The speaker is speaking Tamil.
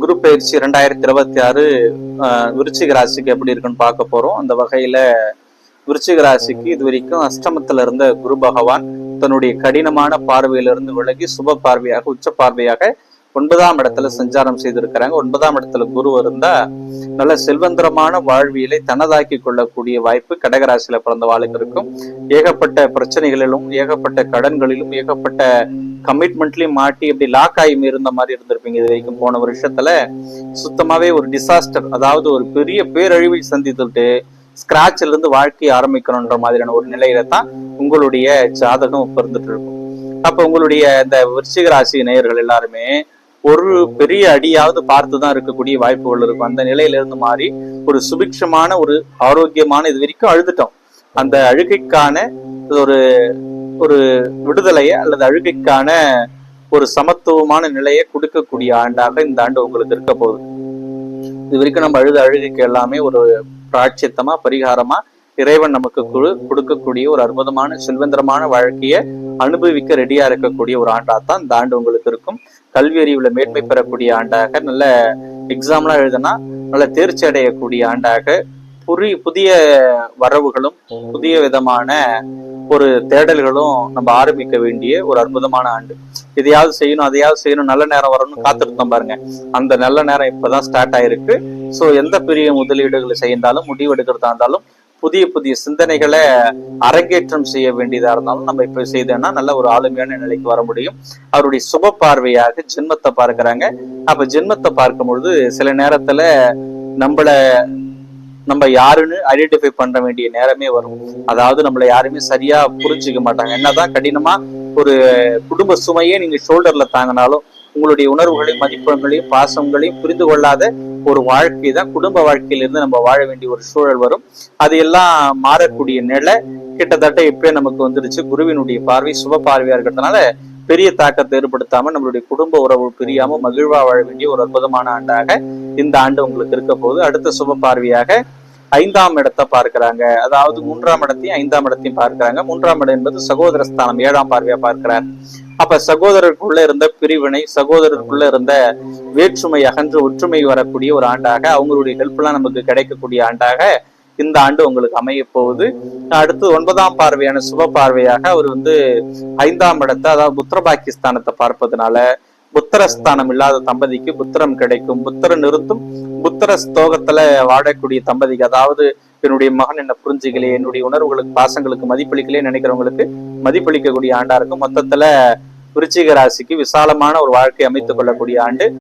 குரு பயிற்சி 2026 விருச்சிக ராசிக்கு எப்படி இருக்குன்னு பார்க்க போறோம். அந்த வகையில விருச்சிக ராசிக்கு இது வரைக்கும் அஷ்டமத்துல இருந்த குரு பகவான் தன்னுடைய கடினமான பார்வையிலிருந்து விலகி சுப பார்வையாக உச்ச பார்வையாக 9ஆம் இடத்துல சஞ்சாரம் செய்திருக்கிறாங்க. 9ஆம் இடத்துல குரு இருந்தா நல்ல செல்வந்தரமான வாழ்வியலை தனதாக்கி கொள்ளக்கூடிய வாய்ப்பு கடகராசியில பிறந்த வாழ்க்கை இருக்கும். ஏகப்பட்ட பிரச்சனைகளிலும் ஏகப்பட்ட கடன்களிலும் ஏகப்பட்ட கமிட்மெண்ட்லயும் மாட்டி அப்படி லாக் ஆகி இருந்த மாதிரி இருந்திருப்பீங்க. இது வரைக்கும் போன வருஷத்துல சுத்தமாவே ஒரு டிசாஸ்டர், அதாவது ஒரு பெரிய பேரழிவை சந்தித்துட்டு ஸ்கிராட்ச்ல இருந்து வாழ்க்கையை ஆரம்பிக்கணும்ன்ற மாதிரியான ஒரு நிலையில தான் உங்களுடைய ஜாதகம் பிறந்துட்டு இருக்கும். அப்ப உங்களுடைய இந்த விருச்சிக ராசி நேயர்கள் எல்லாருமே ஒரு பெரிய அடியாவது பார்த்துதான் இருக்கக்கூடிய வாய்ப்புகள் இருக்கும். அந்த நிலையில இருந்து மாறி ஒரு சுபிக்ஷமான ஒரு ஆரோக்கியமான, இது வரைக்கும் அழுதுட்டோம், அந்த அழுகைக்கான ஒரு ஒரு விடுதலையை அல்லது அழுகைக்கான ஒரு சமத்துவமான நிலையை கொடுக்கக்கூடிய ஆண்டாக இந்த ஆண்டு உங்களுக்கு இருக்க போகுது. இது வரைக்கும் நம்ம அழுகைக்கு எல்லாமே ஒரு பிராட்சியத்தமா பரிகாரமா இறைவன் நமக்கு கொடுக்கக்கூடிய ஒரு அற்புதமான செல்வந்தரமான வாழ்க்கையை அனுபவிக்க ரெடியா இருக்கக்கூடிய ஒரு ஆண்டாத்தான் இந்த ஆண்டு உங்களுக்கு இருக்கும். கல்வி அறிவுல மேன்மை பெறக்கூடிய ஆண்டாக, நல்ல எக்ஸாம்லாம் எழுதுனா நல்ல தேர்ச்சி அடையக்கூடிய ஆண்டாக, புதிய வரவுகளும் புதிய விதமான ஒரு தேடல்களும் நம்ம ஆரம்பிக்க வேண்டிய ஒரு அற்புதமான ஆண்டு. எதையாவது செய்யணும் அதையாவது செய்யணும், நல்ல நேரம் வரணும்னு காத்திருந்தோம் பாருங்க, அந்த நல்ல நேரம் இப்பதான் ஸ்டார்ட் ஆயிருக்கு. ஸோ எந்த பெரிய முதலீடுகளை செய்தாலும் முடிவெடுக்கிறதா இருந்தாலும் புதிய சிந்தனைகளை அரங்கேற்றம் செய்ய வேண்டியதா இருந்தாலும் நம்ம இப்ப செய்தோம்னா நல்ல ஒரு ஆளுமையான நிலைக்கு வர முடியும். அவருடைய சுப பார்வையாக ஜென்மத்தை பார்க்கிறாங்க. அப்ப ஜென்மத்தை பார்க்கும் பொழுது சில நேரத்துல நம்ம யாருன்னு ஐடென்டிஃபை பண்ண வேண்டிய நேரமே வரும். அதாவது நம்மளை யாருமே சரியா புரிஞ்சுக்க மாட்டாங்க. என்னதான் கடினமா ஒரு குடும்ப சுமையே நீங்க ஷோல்டர்ல தாங்கினாலும் உங்களுடைய உணர்வுகளையும் மதிப்பெண்களையும் பாசங்களையும் புரிந்து கொள்ளாத ஒரு வாழ்க்கை தான் குடும்ப வாழ்க்கையிலிருந்து நம்ம வாழ வேண்டிய ஒரு சூழல் வரும். அது எல்லாம் மாறக்கூடிய நிலை கிட்டத்தட்ட இப்பயே நமக்கு வந்துருச்சு. குருவினுடைய பார்வை சுப பார்வையா இருக்கிறதுனால பெரிய தாக்கத்தை ஏற்படுத்தாம நம்மளுடைய குடும்ப உறவு பிரியாம மகிழ்வா வாழ வேண்டிய ஒரு அற்புதமான ஆண்டாக இந்த ஆண்டு உங்களுக்கு இருக்க போது. அடுத்த சுப பார்வையாக 5ஆம் இடத்தை பார்க்கிறாங்க. அதாவது 3ஆம் இடத்தையும் 5ஆம் இடத்தையும் பார்க்கிறாங்க. 3ஆம் இடம் என்பது சகோதரஸ்தானம், 7ஆம் பார்வையா பார்க்கிறார். அப்ப சகோதரருக்குள்ள இருந்த பிரிவினை, சகோதரருக்குள்ள இருந்த வேற்றுமை அகன்று ஒற்றுமை வரக்கூடிய ஒரு ஆண்டாக, அவங்களுடைய ஹெல்ப் எல்லாம் நமக்கு கிடைக்கக்கூடிய ஆண்டாக இந்த ஆண்டு உங்களுக்கு அமைய போகுது. அடுத்து 9ஆம் பார்வையான சுப பார்வையாக அவர் 5ஆம் இடத்தை, அதாவது புத்திர பாக்கியஸ்தானத்தை பார்ப்பதனால புத்திரஸ்தானம் இல்லாத தம்பதிக்கு புத்திரம் கிடைக்கும். புத்திரன் இருந்தும் புத்திர ஸ்தோகத்துல வாழக்கூடிய தம்பதிக்கு, அதாவது என்னுடைய மகன் என்ன புரிஞ்சுக்கலையே, என்னுடைய உணர்வுகளுக்கு பாசங்களுக்கு மதிப்பளிக்கலையே நினைக்கிறவங்களுக்கு மதிப்பளிக்கக்கூடிய ஆண்டா இருக்கும். மொத்தத்துல விருச்சிக ராசிக்கு விசாலமான ஒரு வாழ்க்கை அமைத்துக் கொள்ளக்கூடிய ஆண்டு.